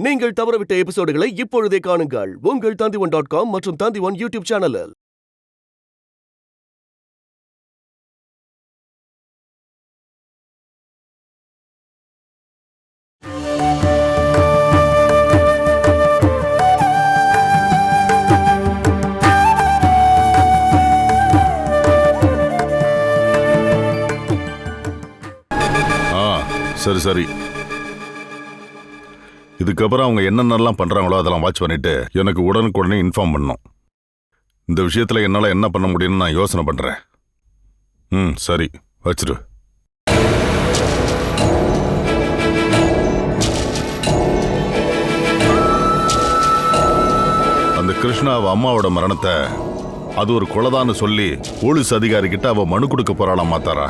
நீங்கள் தவறவிட்ட எபிசோடுகளை இப்பொழுதே காணுங்கள் உங்கள் Tandivan.com மற்றும் Tandivan யூடியூப் சேனலில். சரி சரி, இதுக்கப்புறம் அவங்க என்னென்னலாம் பண்றாங்களோ அதெல்லாம் வாட்ச் பண்ணிட்டு எனக்கு உடனுக்குடனே இன்ஃபார்ம் பண்ணணும். இந்த விஷயத்துல என்னால என்ன பண்ண முடியும்னு நான் யோசனை பண்றேன். சரி, வச்சிரு. அந்த கிருஷ்ணா அவ அம்மாவோட மரணத்தை அது ஒரு கொலைதான்னு சொல்லி போலீஸ் அதிகாரி கிட்ட அவ மனு கொடுக்க போறாளாம் மாத்தாரா.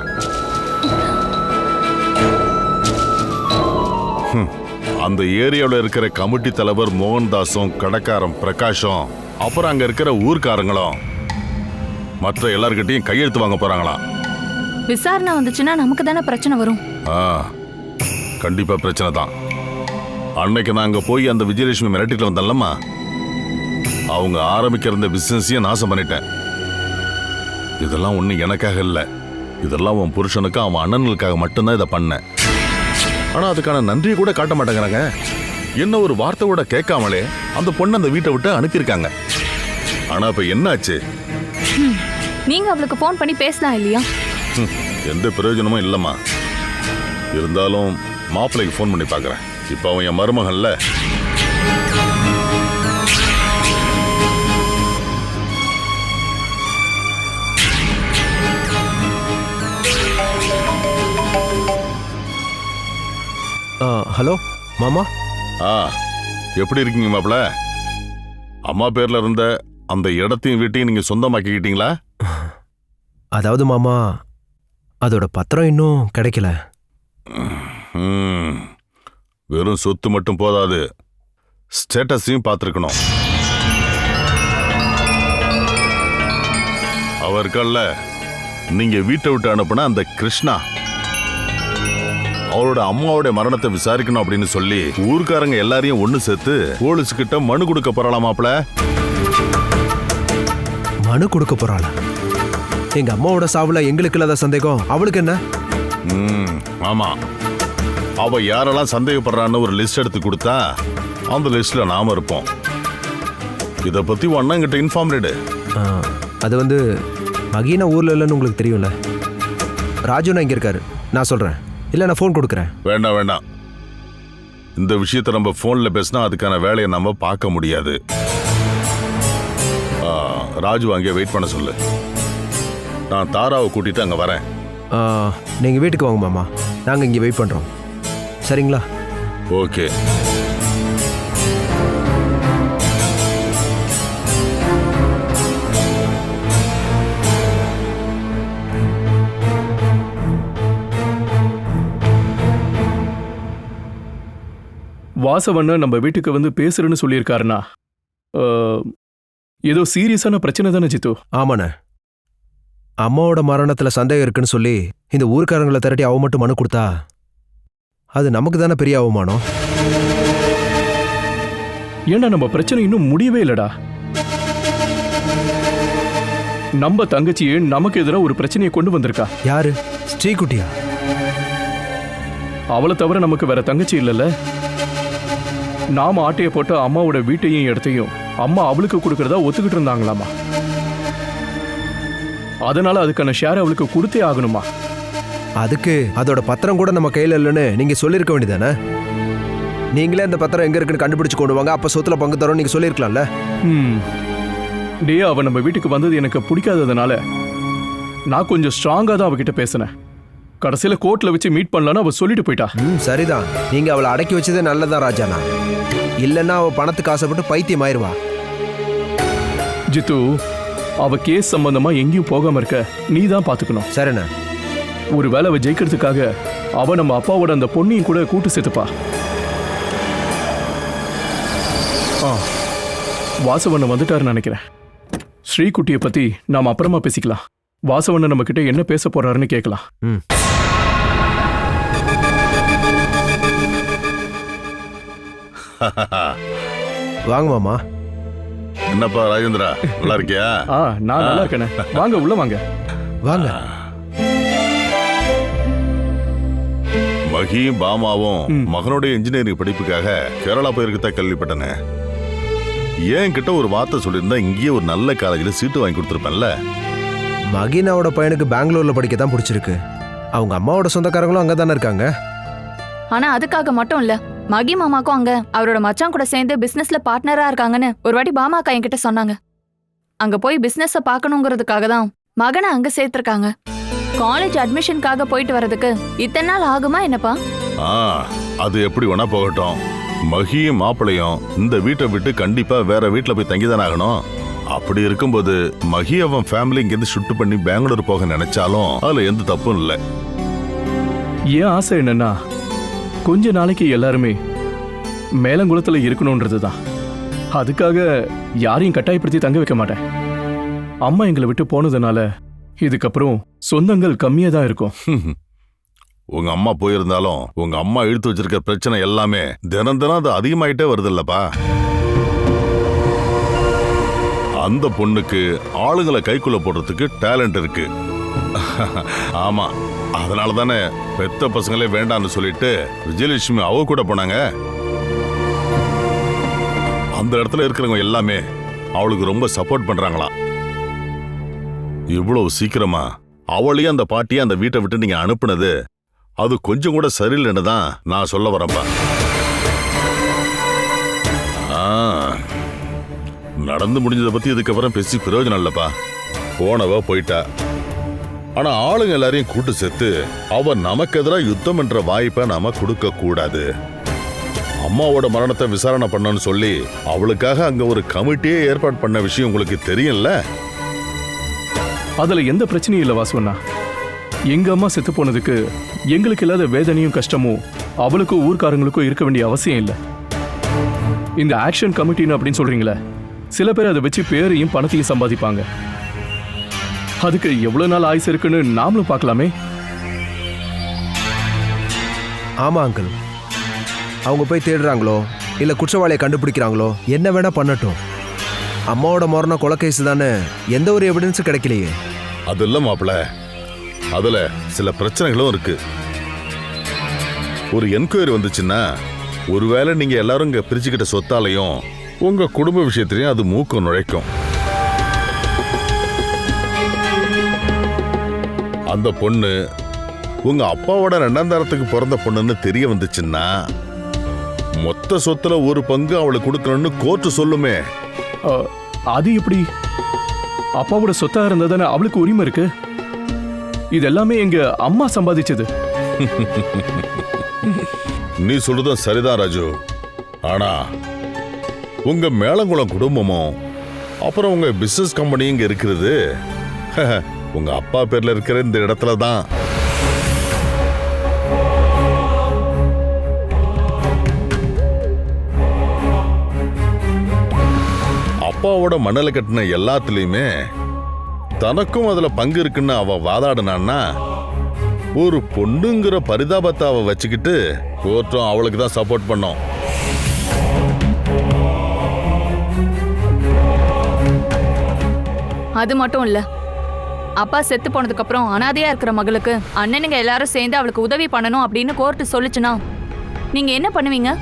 அந்த ஏரியாவில் இருக்கிற கமிட்டி தலைவர் மோகன்தாஸும் கடைக்காரன் பிரகாஷும் அப்புறம் அங்க இருக்கிற ஊர்க்காரங்களும் மற்ற எல்லார்கிட்டையும் கையெழுத்து வாங்க போறாங்களாம். விசாரணை வந்துச்சுன்னா நமக்கு தானே பிரச்சனை வரும். கண்டிப்பா பிரச்சனை தான். அன்னைக்கு நான் அங்க போய் அந்த விஜயலட்சுமி மிரட்டிட்டு வந்தேன்லம்மா, அவங்க ஆரம்பிக்கிற இந்த பிசினஸையும் நாசம் பண்ணிட்டேன். இதெல்லாம் ஒண்ணு எனக்காக இல்ல, இதெல்லாம் உன் புருஷனுக்கு அவன் அண்ணனுக்காக மட்டும்தான் இதை பண்ணேன். ஆனா அதுக்கான நன்றியை கூட காட்ட மாட்டேங்கிறாங்க. என்ன ஒரு வார்த்தை கூட கேட்காமலே அந்த பொண்ணு அந்த வீட்டை விட்டு அனுப்பியிருக்காங்க. ஆனா இப்ப என்ன ஆச்சு? நீங்க அவளுக்கு போன் பண்ணி பேசலாம் இல்லையா? எந்த பிரயோஜனமும் இல்லம்மா. இருந்தாலும் மாப்பிள்ளைக்கு போன் பண்ணி பாக்குறேன். இப்ப அவன் என் மருமகன்ல. ஹலோ மாமா. எப்படி இருக்கீங்க மாப்பிள்ள? அம்மா பேர்ல இருந்த அந்த இடத்தையும் வீட்டையும் நீங்க சொந்தமாக்கிக்கிட்டீங்களா? அதாவது மாமா, அதோட பத்திரம் இன்னும் கிடைக்கல. வெறும் சொத்து மட்டும் போதாது, ஸ்டேட்டஸையும் பார்த்துருக்கணும். அவருக்கல்ல நீங்க வீட்டை விட்டு அனுப்புன அந்த கிருஷ்ணா, அவரோட அம்மாவோட மரணத்தை விசாரிக்கணும் அப்படின்னு சொல்லி ஊர்க்காரங்க எல்லாரையும் ஒண்ணு சேர்த்து போலீஸ் கிட்ட மனு கொடுக்க போறாளாமாப்ல. மனு கொடுக்க போறாளா? எங்க அம்மாவோட சாவுல எங்களுக்கு இல்லாத சந்தேகம் அவளுக்கு என்ன? ஆமா, அவ யாரெல்லாம் சந்தேகப்படுறான்னு ஒரு லிஸ்ட் எடுத்து கொடுத்தா அந்த லிஸ்ட்ல நாம இருப்போம். இத பத்தி அண்ணன் கிட்ட இன்ஃபார்ம் பண்ணிடு. அது வந்து மகீனா ஊர்ல இல்லைன்னு உங்களுக்கு தெரியும்ல. ராஜுனா இங்க இருக்காரு, நான் சொல்றேன். இல்ல நான் போன் கொடுக்குறேன். வேண்டாம் வேண்டாம், இந்த விஷயத்தை நம்ம போன்ல பேசினா அதுக்கான வேலையை நம்ம பார்க்க முடியாது. ராஜு அங்கே வெயிட் பண்ண சொல்லு. நான் தாராவை கூட்டிட்டு அங்க வரேன். நீங்க வீட்டுக்கு வாங்க மாமா, நாங்க இங்க வெயிட் பண்றோம். சரிங்களா? ஓகே. வாசவண்ண நம்ம வீட்டுக்கு வந்து பேசுறேன்னு சொல்லியிருக்காருண்ணா. ஏதோ சீரியஸான பிரச்சனை தானே ஜித்து? ஆமாண்ணே, அம்மாவோட மரணத்துல சந்தேகம் இருக்குன்னு சொல்லி இந்த ஊர்க்காரங்களை திரட்டி அவ மட்டும் மனு கொடுத்தா அது நமக்கு தானே பெரிய அவமானம். ஏன்னா நம்ம பிரச்சனை இன்னும் முடியவே இல்லடா. நம்ம தங்கச்சியே நமக்கு எதிராக ஒரு பிரச்சனையை கொண்டு வந்திருக்கா. யாரு? ஸ்ரீகுட்டியா? அவளை தவிர நமக்கு வேற தங்கச்சி இல்லைல்ல. நாம ஆட்டையை போட்டு அம்மாவோட வீட்டையும் இடத்தையும் அம்மா அவளுக்கு கொடுக்கறதா ஒத்துக்கிட்டு இருந்தாங்களாமா. அதனால அதுக்கான ஷேர் அவளுக்கு கொடுத்தே ஆகணுமா? அதுக்கு அதோட பத்திரம் கூட நம்ம கையில இல்லைன்னு நீங்க சொல்லியிருக்க வேண்டியதானே? நீங்களே அந்த பத்திரம் எங்க இருக்குன்னு கண்டுபிடிச்சு கொண்டு வாங்க, அப்ப சொத்துல பங்கு தரோம் நீங்க சொல்லியிருக்கலாம்ல. டே, அவ நம்ம வீட்டுக்கு வந்தது எனக்கு பிடிக்காததுனால நான் கொஞ்சம் ஸ்ட்ராங்கா தான் அவகிட்ட பேசினேன். கடைசியில கோர்ட்ல வச்சு மீட் பண்ணலான்னு அவ சொல்லிட்டு போயிட்டா. சரிதான், நீங்க அவளை அடக்கி வச்சதே நல்லதா ராஜானா. இல்லைன்னா அவ பணத்துக்கு ஆசைப்பட்டு பைத்தியம் ஆயிருவா. ஜித்து, அவ கேஸ் சம்பந்தமா எங்கேயும் போகாம இருக்க நீ தான் பாத்துக்கணும். சரிண்ணா. ஒரு வேலை அவ ஜெயிக்கிறதுக்காக அவ நம்ம அப்பாவோட அந்த பொண்ணையும் கூட கூட்டு சேர்த்துப்பா. வாசவண்ணன் வந்துட்டாருன்னு நினைக்கிறேன். ஸ்ரீகுட்டியை பத்தி நாம அப்புறமா பேசிக்கலாம். வாசவண்ணன் நம்ம கிட்ட என்ன பேச போறாருன்னு கேட்கலாம். வாங்க மாமா. என்னப்பா ராஜேந்திரா, நல்லா இருக்கியா? நான் நல்லா இருக்கேனே. வாங்க உள்ள வாங்க. வாங்க. மகியும் பாமாவும் மகனுடைய இன்ஜினியரிங் படிப்புக்காக கேரளா போயிருக்கதா கேள்விப்பட்டனே. ஏன் கிட்ட ஒரு வார்த்தை சொல்லியிருந்தா இங்கேயே ஒரு நல்ல காலேஜில் சீட்டு வாங்கி கொடுத்துருப்பேன்ல. மகினாவோட பையனுக்கு பெங்களூர்ல படிக்க தான் பிடிச்சிருக்கு. அவங்க அம்மாவோட சொந்தக்காரங்களும் அங்கே தானே இருக்காங்க. ஆனா அதுக்காக மட்டும் இல்ல, மகி மாமாக்கும் அங்க அவரோட மச்சான் கூட சேர்ந்து பிசினஸ்ல பார்ட்னரா இருக்காங்கன்னு ஒரு வாட்டி பாமாக்கா என்கிட்ட சொன்னாங்க. அங்க போய் பிசினஸ பாக்கணுங்கிறதுக்காக தான் மகனை அங்க சேர்த்திருக்காங்க. காலேஜ் அட்மிஷனுக்காக போயிட்டு வர்றதுக்கு இத்தனை நாள் ஆகுமா என்னப்பா? அது எப்படி வேணா போகட்டும். மகியும் மாப்பிளையும் இந்த வீட்டை விட்டு கண்டிப்பா வேற வீட்டுல போய் தங்கிதானே ஆகணும். அப்படி இருக்கும்போது மகி அவன் ஃபேமிலி இங்கிருந்து ஷிஃப்ட் பண்ணி பெங்களூர் போக நினைச்சாலும் அதுல எந்த தப்பும் இல்லை. ஏன் ஆசை என்னன்னா, கொஞ்ச நாளைக்கு எல்லாருமே மேலங்குளத்துல இருக்கணும்ன்றதுதான். அதுக்காக யாரையும் கட்டாயப்படுத்தி தங்க வைக்க மாட்டேன். அம்மா எங்களை விட்டு போனதுனால இதுக்கப்புறம் சொந்தங்கள் கம்மியா தான் இருக்கும். உங்க அம்மா போயிருந்தாலும் உங்க அம்மா இழுத்து வச்சிருக்க பிரச்சனை எல்லாமே தினம் தினம் அது அதிகமாயிட்டே வருது இல்லப்பா. அந்த பொண்ணுக்கு ஆளுங்களை கைக்குள்ள போடுறதுக்கு டேலண்ட் இருக்கு. ஆமா, அதனால தானே பெத்த பசங்களே வேண்டான்னு சொல்லிட்டு விஜயலட்சுமி அவ கூட போனாங்க. அந்த இடத்துல இருக்கிறவங்க எல்லாமே அவளுக்கு ரொம்ப சப்போர்ட் பண்றாங்களா. இவ்வளவு சீக்கிரமா அவளையும் அந்த பாட்டியை அந்த வீட்டை விட்டு நீங்க அனுப்புனது அது கொஞ்சம் கூட சரியில்லைன்னு தான் நான் சொல்ல வரேன்ப்பா. நடந்து முடிஞ்சதை பத்தி இதுக்கப்புறம் பேசி பிரயோஜனம் இல்லப்பா. போனவ போயிட்டா. ஆனா ஆளுங்க எல்லாரையும் கூட்டு சேர்த்து அவ நமக்கு எதிராக யுத்தம் என்ற வாய்ப்பை நாம கொடுக்க கூடாது. அம்மாவோட மரணத்தை விசாரணை பண்ணணும்னு சொல்லி அவளுக்காக அங்க ஒரு கமிட்டியே ஏற்பாடு பண்ண விஷயம் உங்களுக்கு தெரியும்ல. அதுல எந்த பிரச்சனையும் இல்ல வாசுவண்ணா. எங்க அம்மா செத்து போனதுக்கு எங்களுக்கு இல்லாத வேதனையும் கஷ்டமும் அவளுக்கும் ஊர்க்காரங்களுக்கும் இருக்க வேண்டிய அவசியம் இல்லை. இந்த ஆக்ஷன் கமிட்டின்னு அப்படின்னு சொல்றீங்களே, சில பேர் அதை வச்சு பேரையும் பணத்தையும் சம்பாதிப்பாங்க. அதுக்கு எவ்வளவு நாள் ஆயுசு இருக்குன்னு நாமளும் பார்க்கலாமே. ஆமா அங்கிள், அவங்க போய் தேடுறாங்களோ இல்ல குற்றவாளியை கண்டுபிடிக்கிறாங்களோ என்ன வேணா பண்ணட்டும். அம்மாவோட மரண கொலை கேஸ் தானே, எந்த ஒரு எவிடன்ஸும் கிடைக்கலையே. அது இல்ல மாப்பிள்ள, அதுல சில பிரச்சனைகளும் இருக்கு. ஒரு என்கொயரி வந்துச்சுன்னா ஒருவேளை நீங்க எல்லாரும் இங்க பிரிச்சுக்கிட்ட சொத்தாலையும் உங்க குடும்ப விஷயத்திலையும் அது மூக்க நுழைக்கும். அந்த பொண்ணு உங்க அப்பாவோட 2ஆம் தரத்துக்கு பிறந்த பொண்ணுன்னு தெரிய வந்துச்சுன்னா மொத்த சொத்துல ஒரு பங்கு அவளுக்கு கொடுக்கணும்னு கோர்ட்டு சொல்லுமே. அது எப்படி? அப்பாவோட சொத்தா இருந்ததானே அவளுக்கு உரிமை இருக்கு. இது எல்லாமே எங்க அம்மா சம்பாதிச்சது. நீ சொல்றதும் சரிதான் ராஜு. ஆனா உங்க மேலங்குளம் குடும்பமும் அப்புறம் உங்க பிசினஸ் கம்பெனி இங்க இருக்கிறது உங்க அப்பா பேர்ல இருக்கிற இந்த இடத்துல தான். அப்பாவோட மணலை கட்டின எல்லாத்துலயுமே தனக்கும் அதுல பங்கு இருக்குன்னு அவ வாதாடினான்னா ஒரு பொண்ணுங்கிற பரிதாபத்தை அவ வச்சுக்கிட்டு கோர்ட்டும் அவளுக்கு தான் சப்போர்ட் பண்ணோம். அது மட்டும் இல்ல, அப்பா செத்து போனதுக்கு அப்புறம் அனாதையா இருக்கிற மகளுக்கு அண்ணனுங்க எல்லாரும் சேர்ந்து அவளுக்கு உதவி பண்ணணும் அப்படின்னு கோர்ட்டு சொல்லுச்சுன்னா நீங்க என்ன பண்ணுவீங்க?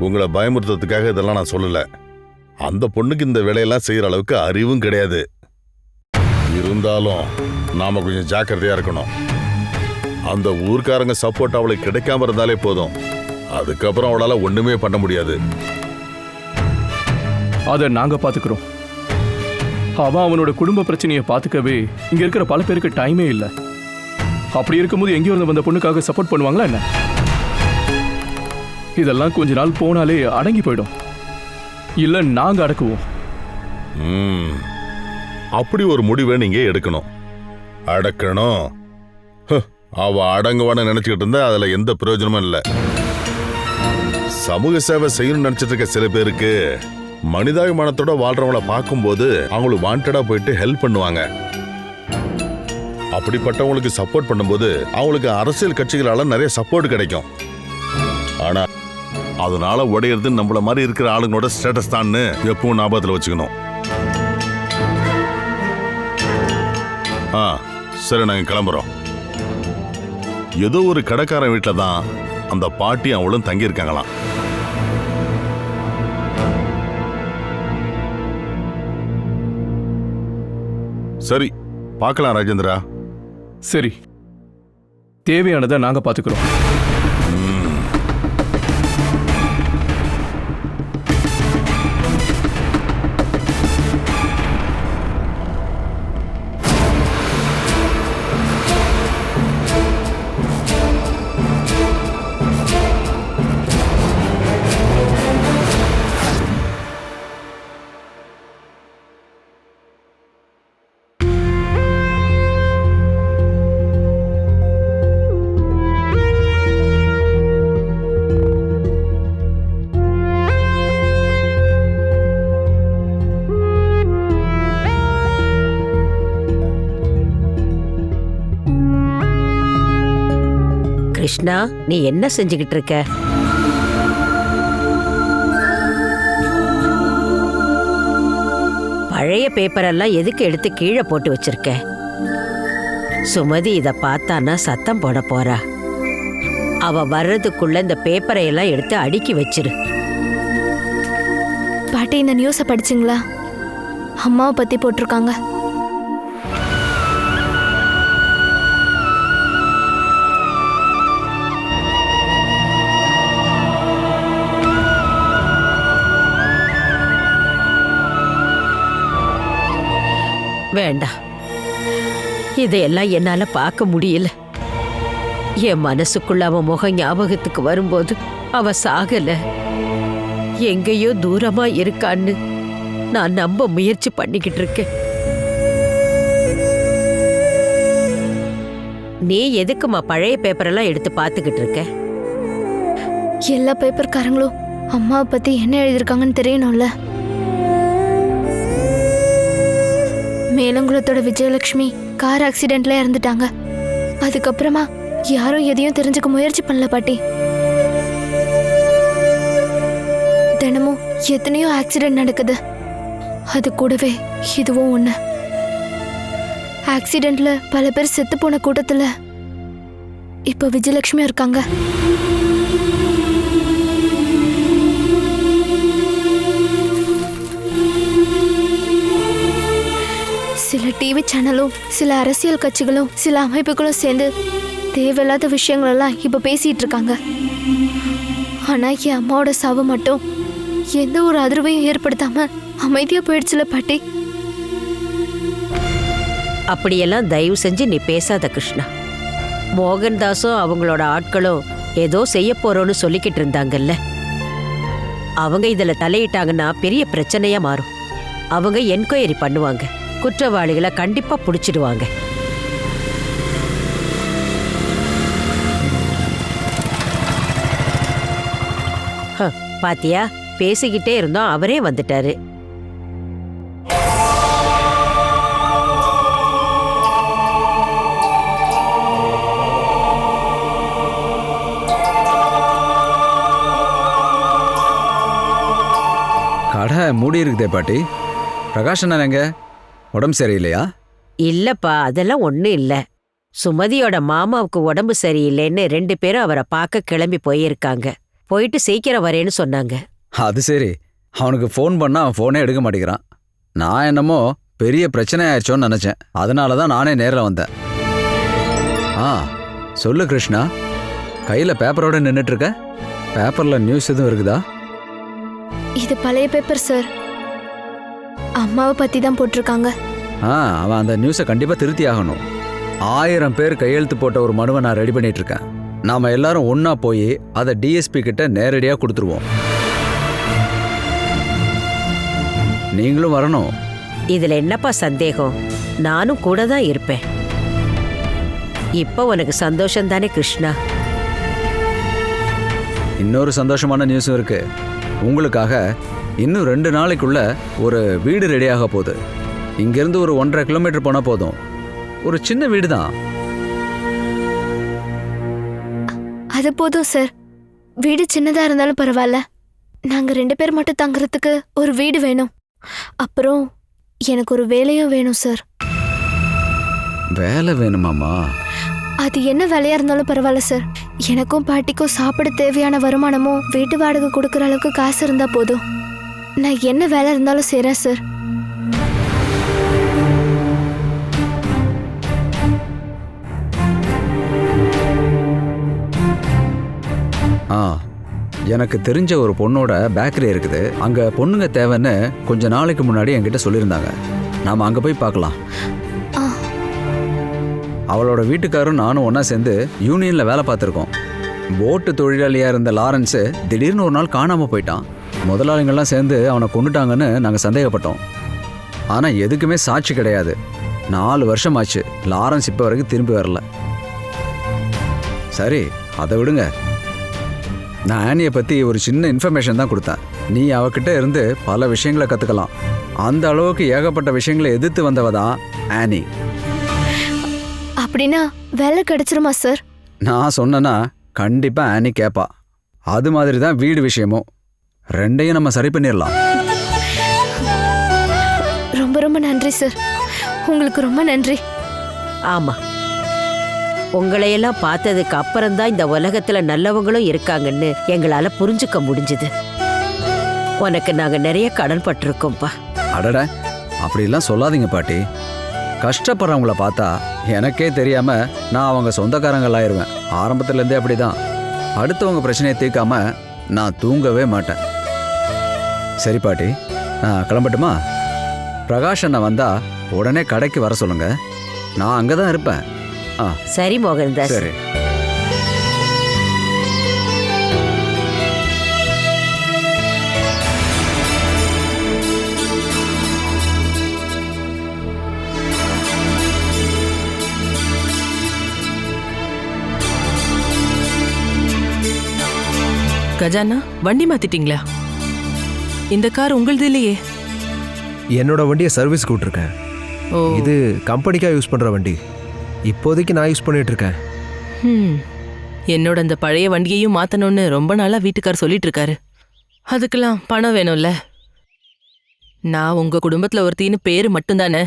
உங்களை பயமுறுத்துறதுக்காக இதெல்லாம் நான் சொல்லல. அந்த பொண்ணுக்கு இந்த வேலையெல்லாம் செய்யற அளவுக்கு அறிவும் கிடையாது. இருந்தாலும் நாம கொஞ்சம் ஜாக்கிரதையா இருக்கணும். அந்த ஊர்க்காரங்க சப்போர்ட் அவளுக்கு கிடைக்காம இருந்தாலே போதும், அதுக்கப்புறம் அவளால ஒண்ணுமே பண்ண முடியாது. அதை நாங்க பாத்துக்கிறோம். அவன் அவனோட குடும்ப பிரச்சனையை பாத்துக்கவே இங்க இருக்கிற பல பேருக்கு டைமே இல்லை. அப்படி இருக்கும்போது எங்கேயோ இருந்து வந்த பொண்ணுக்காக சப்போர்ட் பண்ணுவாங்களா என்ன? இதெல்லாம் கொஞ்ச நாள் போனாலே அடங்கி போயிடும். இல்ல நாங்க அடக்குவோம். அப்படி ஒரு முடிவை நீங்க எடுக்கணும். அடக்கணும். அவ அடங்குவான்னு நினைச்சுக்கிட்டு இருந்தா அதுல எந்த பிரயோஜனமும் இல்லை. சமூக சேவை செய்யணும்னு நினைச்சிட்டு இருக்க சில பேருக்கு மனிதாபிமானத்தோட வாழ்றவங்கள பார்க்கும்போது அவங்களுக்கு வாண்டடா போயிட்டு ஹெல்ப் பண்ணுவாங்க. அப்படிப்பட்டவங்களுக்கு சப்போர்ட் பண்ணும்போது அவங்களுக்கு அரசியல் கட்சிகளால நிறைய சப்போர்ட் கிடைக்கும். ஆனா அதனால உடையிறது நம்மள மாதிரி இருக்கிற ஆளுங்களோட ஸ்டேட்டஸ் தான்னு எப்பவும் ஞாபகத்துல வச்சுக்கணும். சரி, நாங்க கிளம்புறோம். ஏதோ ஒரு கடைக்காரன் வீட்டுல தான் அந்த பாட்டி அவளும் தங்கியிருக்காங்களாம். சரி, பார்க்கலாம் ராஜேந்திரா. சரி, தேவையானதை நாங்க பாத்துக்கிறோம். கிருஷ்ணா, நீ என்ன செஞ்சுக்கிட்டு இருக்க? பழைய பேப்பரெல்லாம் எதுக்கு எடுத்து கீழே போட்டு வச்சிருக்க? சுமதி இத பார்த்தானா சத்தம் போட போறா. அவ வர்றதுக்குள்ள இந்த பேப்பரை எல்லாம் எடுத்து அடுக்கி வச்சிரு. பாட்டி, இந்த நியூஸை படிச்சிங்களா? அம்மாவை பத்தி போட்டிருக்காங்க. வேண்டாம், இதையெல்லாம் என்னால பார்க்க முடியல. என் மனசுக்குள்ள அவ முகம் ஞாபகத்துக்கு வரும்போது அவ சாகல, எங்கேயோ தூரமா இருக்கான்னு நான் நம்ப முயற்சி பண்ணிக்கிட்டு இருக்கேன். நீ எதுக்குமா பழைய பேப்பரெல்லாம் எடுத்து பார்த்துக்கிட்டு இருக்க? எல்லா பேப்பர்காரங்களும் அம்மாவை பத்தி என்ன எழுதியிருக்காங்கன்னு தெரியணும்ல. மேலங்குளத்தோட விஜயலட்சுமி கார் ஆக்சிடென்ட்ல இறந்துட்டாங்க. அதுக்கப்புறமா யாரும் எதையும் தெரிஞ்சுக்க முயற்சி பண்ணல பாட்டி. தினமும் எத்தனையோ ஆக்சிடென்ட் நடக்குது. அது கூடவே இதுவும் ஒண்ணு. ஆக்சிடென்ட்ல பல பேர் செத்து போன கூட்டத்துல இப்ப விஜயலட்சுமி இருக்காங்க. சில டிவி சேனலும் சில அரசியல் கட்சிகளும் சில அமைப்புகளும் சேர்ந்து தேவையில்லாத விஷயங்களெல்லாம் இப்ப பேசிட்டு இருக்காங்க. ஆனா என் அம்மாவோட சாவு மட்டும் எந்த ஒரு அதிர்வையும் ஏற்படுத்தாம அமைதியா போயிடுச்சுல பாட்டி. அப்படியெல்லாம் தயவு செஞ்சு நீ பேசாத கிருஷ்ணா. மோகன்தாஸும் அவங்களோட ஆட்களும் ஏதோ செய்ய போறோன்னு சொல்லிக்கிட்டு இருந்தாங்கல்ல. அவங்க இதுல தலையிட்டாங்கன்னா பெரிய பிரச்சனையா மாறும். அவங்க என்கொயரி பண்ணுவாங்க, குற்றவாளிகளை கண்டிப்பா பிடிச்சிடுவாங்க. பாத்தியா, பேசிக்கிட்டே இருந்தோம், அவரே வந்துட்டாரு. கடை மூடி இருக்குதே பாட்டி. பிரகாஷ் எங்க உடம்பு சரியில்லையா? இல்லப்பா, அதெல்லாம் ஒண்ணும் இல்ல. சுமதியோட மாமாவுக்கு உடம்பு சரியில்லைன்னு 2 பேரும் அவரை பார்க்க கிளம்பி போயிருக்காங்க. போயிட்டு சீக்கிரம் வரேன்னு சொன்னாங்க. அது சரி. அவனுக்கு ஃபோன் பண்ணா அவன் ஃபோனே எடுக்க மாட்டேங்கிறான். நான் என்னமோ பெரிய பிரச்சனை ஆயிடுச்சோன்னு நினைச்சேன். அதனால தான் நானே நேரில் வந்தேன். சொல்லு கிருஷ்ணா, கையில பேப்பரோட நின்றுட்டு இருக்க. பேப்பர்ல நியூஸ் எதுவும் இருக்குதா? இது பழைய பேப்பர் சார். அம்மாவை பத்தி தான் போட்டிருக்காங்க. அவன் அந்த நியூஸை கண்டிப்பா திருத்தி ஆகணும். 1000 பேர் கையெழுத்து போட்ட ஒரு மனுவை நான் ரெடி பண்ணிட்டு இருக்கேன். நாம எல்லாரும் ஒன்னா போய் அதை டிஎஸ்பி கிட்ட நேரடியா கொடுத்துருவோம். நீங்களும் வரணும். இதுல என்னப்பா சந்தேகம்? நானும் கூட தான் இருப்பேன். இப்ப உனக்கு சந்தோஷம் தானே கிருஷ்ணா? இன்னொரு சந்தோஷமான நியூஸும் இருக்கு. உங்களுக்காக இன்னும் 2 நாளைக்குள்ள ஒரு வீடு ரெடியாக போகுது. இங்கிருந்து ஒரு 1.5 கிலோமீட்டர் போனா போதும். ஒரு சின்ன வீடு தான். அது போதும் சார். வீடு சின்னதா இருந்தாலும் பரவாயில்ல, நாங்க 2 பேர் மட்டும் தங்குறதுக்கு ஒரு வீடு வேணும். அப்புறம் எனக்கு ஒரு வேலையும் வேணும் சார். வேலை வேணுமாம்மா? அது என்ன வேலையா இருந்தாலும் பரவாயில்ல சார். எனக்கும் பாட்டிக்கும் சாப்பிட தேவையான வருமானமும் வீட்டு வாடகை கொடுக்குற அளவுக்கு காசு இருந்தா போதும். நான் என்ன வேலை இருந்தாலும் செய்றேன் சார். ஆ, எனக்கு தெரிஞ்ச ஒரு பொண்ணோட பேக்கரி இருக்குது. அங்கே பொண்ணுங்க தேவைன்னு கொஞ்ச நாளைக்கு முன்னாடி என்கிட்ட சொல்லியிருந்தாங்க. நாம் அங்கே போய் பார்க்கலாம். ஆ. அவளோட வீட்டுக்காரும் நானும் ஒன்றா சேர்ந்து யூனியனில் வேலை பார்த்துருக்கோம். போட்டு தொழிலாளியாக இருந்த லாரன்ஸு திடீர்னு ஒரு நாள் காணாமல் போயிட்டான். முதலாளிங்கள்லாம் சேர்ந்து அவனை கொண்டுட்டாங்கன்னு நாங்கள் சந்தேகப்பட்டோம். ஆனால் எதுக்குமே சாட்சி கிடையாது. 4 வருஷம் ஆச்சு. லாரன்ஸ் இப்போ வரைக்கும் திரும்பி வரல. சரி, அதை விடுங்க. நான் ஆனியை பற்றி ஒரு சின்ன இன்ஃபர்மேஷன் தான் கொடுத்தேன். நீ அவகிட்ட இருந்து பல விஷயங்களை கற்றுக்கலாம். அந்த அளவுக்கு ஏகப்பட்ட விஷயங்களை எதிர்த்து வந்தவ தான் ஆனி. அப்படின்னா வேலை கிடைச்சிருமா சார்? நான் சொன்னேன்னா கண்டிப்பாக ஆனி கேட்பா. அது மாதிரி தான் வீடு விஷயமும். 2ஐயும் நம்ம சரி பண்ணிடலாம். ரொம்ப ரொம்ப நன்றி சார். உங்களுக்கு ரொம்ப நன்றி. ஆமா, உங்களையெல்லாம் பார்த்ததுக்கு அப்புறம்தான் இந்த உலகத்துல நல்லவங்களும் இருக்காங்கன்னு எங்களால புரிஞ்சுக்க முடிஞ்சுது. உனக்கு நாங்க நிறைய கடன் பட்டிருக்கோம்ப்பா. அடட, அப்படிலாம் சொல்லாதீங்க பாட்டி. கஷ்டப்படுறவங்கள பார்த்தா எனக்கே தெரியாம நான் அவங்க சொந்தக்காரங்களாயிருவேன். ஆரம்பத்துலேருந்தே அப்படிதான். அடுத்தவங்க பிரச்சனையை தீர்க்காம நான் தூங்கவே மாட்டேன். சரி பாட்டி, நான் கிளம்பட்டுமா? பிரகாஷ் அண்ணா வந்தா உடனே கடைக்கு வர சொல்லுங்க. நான் அங்கே தான் இருப்பேன். ஆ சரி மோகன்தாஸ். சரி. கஜானா, வண்டி மாத்திட்டீங்களா? இந்த கார் உங்களுது இல்லையே. என்னோட வண்டியை சர்வீஸ்க்கு விட்டுருக்கேன். ஓ. இது கம்பெனிக்காக யூஸ் பண்ணுற வண்டி. இப்போதைக்கு நான் யூஸ் பண்ணிட்டு இருக்கேன். என்னோட அந்த பழைய வண்டியையும் மாத்தணும்னு ரொம்ப நாளா வீட்டுக்கார் சொல்லிட்டு இருக்காரு. அதுக்கெல்லாம் பணம் வேணும்ல. நான் உங்க குடும்பத்துல ஒருத்தின்னு பேரு மட்டும்தானே.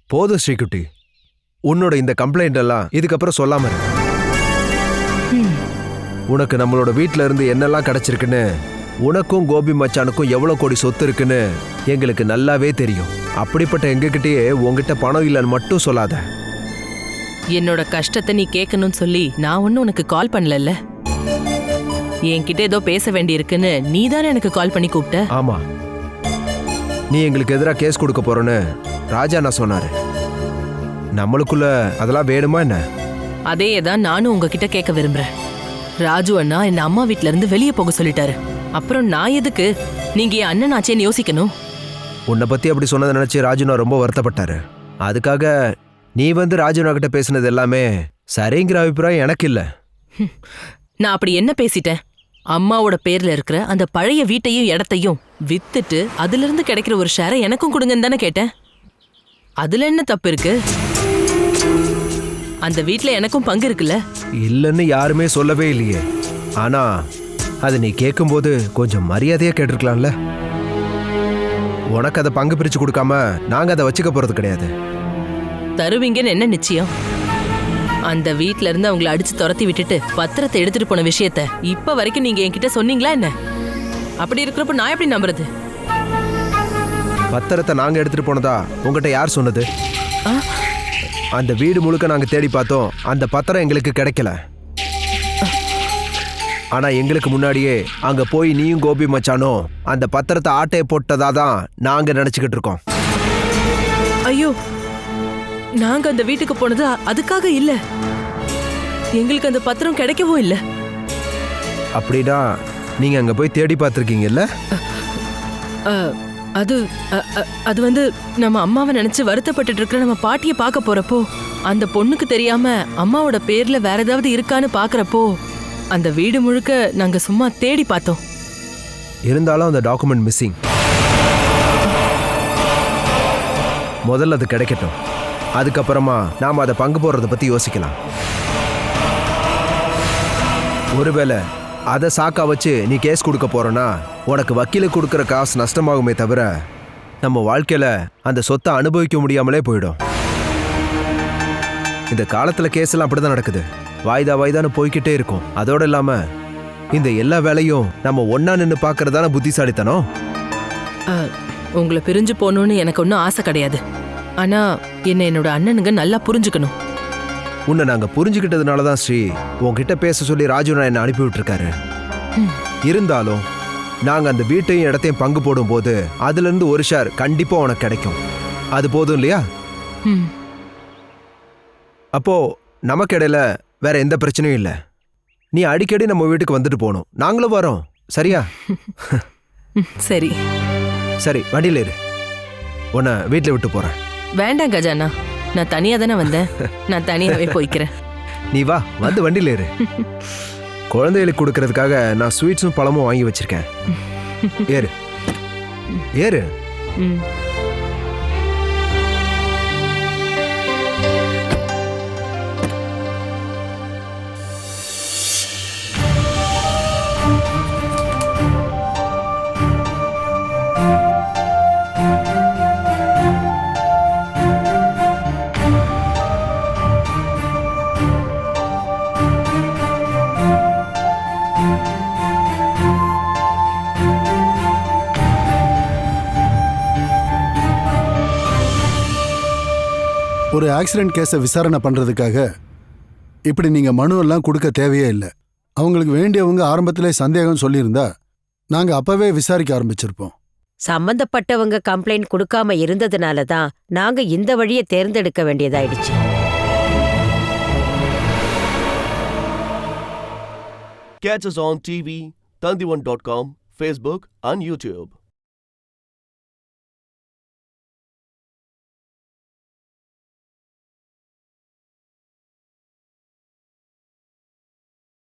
போதும் ஸ்ரீகுட்டி, உன்னோட இந்த கம்ப்ளைண்ட் எல்லாம் இதுக்கப்புறம் சொல்லாம இரு. உனக்கு நம்மளோட வீட்டில இருந்து என்னெல்லாம் கிடைச்சிருக்குன்னு, உனக்கும் கோபி மச்சானுக்கும் எவ்வளோ கோடி சொத்து இருக்குன்னு எங்களுக்கு நல்லாவே தெரியும். அப்படிப்பட்ட எங்ககிட்டயே உங்ககிட்ட பணம் இல்லைன்னு மட்டும் சொல்லாத. என்னோட கஷ்டத்தை நீ கேட்கணும்னு சொல்லி நான் ஒன்னும் உனக்கு கால் பண்ணல. என்கிட்ட ஏதோ பேச வேண்டியிருக்குன்னு நீ தானே எனக்கு கால் பண்ணி கூப்பிட்ட. ஆமா, நீ எங்களுக்கு எதிராக கேஸ் கொடுக்க போறோன்னு ராஜா நான் சொன்னாரு. நம்மளுக்குள்ள அதெல்லாம் வேணுமா என்ன? அதே தான் நானும் உங்ககிட்ட கேட்க விரும்புறேன். ராஜு அண்ணா என் அம்மா வீட்ல இருந்து வெளியே போக சொல்லிட்டாரு. அப்புறம் நான் எதுக்கு நீங்க என் அண்ணன் ஆச்சேன்னு யோசிக்கணும்? உன்னை பத்தி அப்படி சொன்னதை நினைச்சு ராஜுனா ரொம்ப வருத்தப்பட்டாரு. அதுக்காக நீ வந்து ராஜுனா கிட்ட பேசினது எல்லாமே சரிங்கிற அபிப்பிராயம் எனக்கு இல்ல. நான் அப்படி என்ன பேசிட்டேன்? அம்மாவோட பேர்ல இருக்கிற அந்த பழைய வீட்டையும் இடத்தையும் வித்துட்டு அதுல இருந்து கிடைக்கிற ஒரு ஷேரை எனக்கும் கொடுங்கன்னு தானே கேட்டேன். அதுல என்ன தப்பு இருக்கு? அந்த வீட்ல எனக்கும் பங்கு இருக்குல்ல. இல்லைன்னு யாருமே சொல்லவே இல்லையே. ஆனா அது நீ கேட்கும்போது கொஞ்சம் மரியாதையா கேட்டிருக்கலாம்ல. உனக்கு அதை பங்கு பிரிச்சு கொடுக்காம நாங்க அதை வச்சுக்க போறது கிடையாது. தருவீங்கன்னு என்ன நிச்சயம்? அந்த வீட்ல இருந்து அவங்கள அடிச்சு துரத்தி விட்டுட்டு பத்திரத்தை எடுத்துட்டு போன விஷயத்த இப்ப வரைக்கும் நீங்க என்கிட்ட சொன்னீங்களா என்ன? அப்படி இருக்கிறப்ப நான் எப்படி நம்புறது? பத்திரத்தை நாங்க எடுத்துட்டு போனதா உங்ககிட்ட யார் சொன்னது? அந்த வீடு முழுக்க நாங்க தேடி பார்த்தோம். அந்த பத்திரம் எங்களுக்கு கிடைக்கல. ஆனா எங்களுக்கு முன்னாடியே அங்க போய் நீயும் கோபி மச்சானும் அந்த பத்திரத்தை ஆட்டையை போட்டதா தான் நாங்க நினைச்சுக்கிட்டு இருக்கோம். ஐயோ, நாங்க அந்த வீட்டுக்கு போனது அதுக்காக இல்ல. எங்களுக்கு அந்த பத்திரம் கிடைக்கவும் இல்ல. அப்படின்னா நீங்க அங்க போய் தேடி பார்த்திருக்கீங்கல்ல? அது வந்து நம்ம அம்மாவை நினைச்சு வருத்தப்பட்டு இருக்கிற நம்ம பாட்டியை பார்க்க போறப்போ அந்த பொண்ணுக்கு தெரியாம அம்மாவோட பேர்ல வேற ஏதாவது இருக்கான்னு பாக்குறப்போ அந்த வீடு முழுக்க நாங்க சும்மா தேடி பார்த்தோம். இருந்தாலும் அந்த டாக்குமெண்ட் மிஸ்ஸிங். முதல்ல அது கிடைக்கட்டும். அதுக்கப்புறமா நாம அதை பங்கு போடுறத பத்தி யோசிக்கலாம். ஒருவேளை அதை சாக்கா வச்சு நீ கேஸ் கொடுக்க போறனா உனக்கு வக்கீலுக்கு கொடுக்குற காசு நஷ்டமாகுமே தவிர நம்ம வாழ்க்கையில அந்த சொத்தை அனுபவிக்க முடியாமலே போயிடும். இந்த காலத்துல கேஸ் எல்லாம் அப்படிதான் நடக்குது. வாய்தான்னு போய்கிட்டே இருக்கும். அதோட இல்லாம இந்த எல்லா வேலையும் நம்ம ஒன்னா நின்று பாக்குறதான புத்திசாலித்தனம். உங்களை பிரிஞ்சு போகணும்னு எனக்கு ஒன்றும் ஆசை கிடையாது. ஆனா என்னோட அண்ணனுங்க நல்லா புரிஞ்சுக்கணும். உன்னை நாங்க புரிஞ்சுக்கிட்டதுனால தான் ஸ்ரீ உன்கிட்ட பேச சொல்லி ராஜு நான் என்ன அனுப்பி விட்டுருக்காரு. இருந்தாலும் நாங்க அந்த வீட்டையும் இடத்தையும் பங்கு போடும்போது அதுல இருந்து ஒரு ஷேர் கண்டிப்பா உனக்கு கிடைக்கும். அது போதும் இல்லையா? அப்போ நமக்கு இடையில வேற எந்த பிரச்சனையும் இல்லை. நீ அடிக்கடி நம்ம வீட்டுக்கு வந்துட்டு போகணும். நாங்களும் வரோம். சரியா? சரி சரி, வண்டியில இரு. உன்னை வீட்டில் விட்டு போறேன். வேண்டாம் கஜானா, நான் தனியா தானே வந்தேன். நான் தனியாவே போய்க்கிறேன். நீ வா, வந்து வண்டியில இரு. குழந்தைகளுக்கு கொடுக்கறதுக்காக நான் ஸ்வீட்ஸும் பழமும் வாங்கி வச்சிருக்கேன். ஏறு ஏறு. ஒரு ஆக்சிடென்ட் கேஸை விசாரணை பண்ணுறதுக்காக இப்படி நீங்கள் மனுவெல்லாம் கொடுக்க தேவையே இல்லை. அவங்களுக்கு வேண்டியவங்க ஆரம்பத்திலே சந்தேகம் சொல்லியிருந்தா நாங்கள் அப்போவே விசாரிக்க ஆரம்பிச்சிருப்போம். சம்பந்தப்பட்டவங்க கம்ப்ளைண்ட் கொடுக்காம இருந்ததுனால தான் நாங்க இந்த வழியை தேர்ந்தெடுக்க வேண்டியதாயிடுச்சு. Catch us on TV, Tandivan.com, Facebook and YouTube.